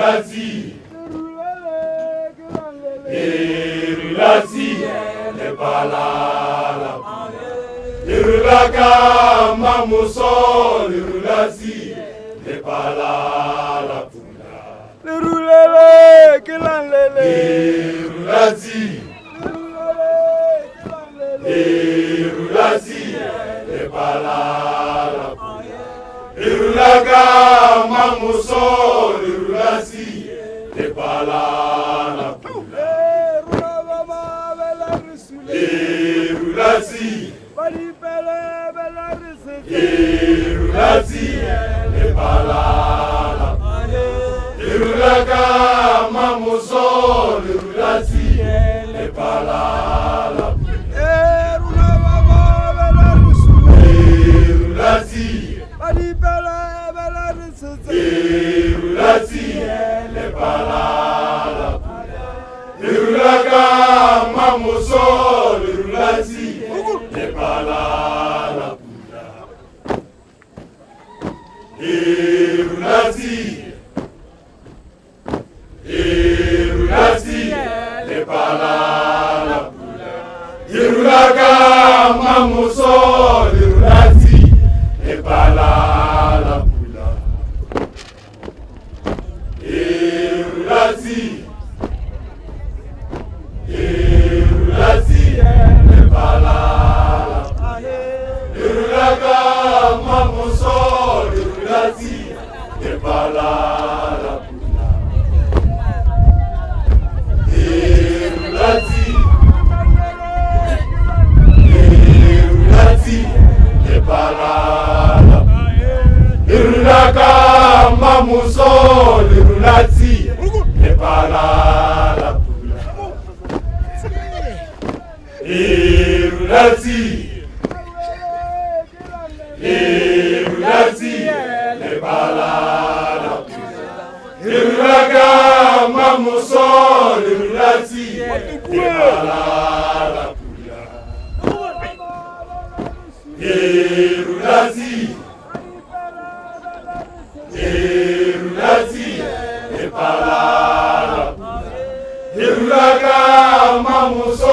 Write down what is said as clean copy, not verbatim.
Erulati, Erulati, le balala. Erulaka mamuso, Erulati, le balala pula. Erulele, kilalele. Erulati, Erulati, le balala pula. Erulaka mamuso, Erulati, le balala pula. Erulati, Erulati, le balala. Erulaka mamuso, Erulati, le balala. Erulati, Erulati, le balala. Erulaka mamuso, Erulati, le balala. Erulati, Erulati, le balala. Erulaka mamuso, Erulati, le balala. Erulati, Erulati, le balala. Erulaka mamuso, Erulati, le balala. Erulati, Erulati, le balala. Erulaka mamuso, Erulati, le balala. Erulati, Erulati, le balala. Erulaka mamuso, Erulati, le balala. Erulati, Erulati, le balala. Erulaka mamuso,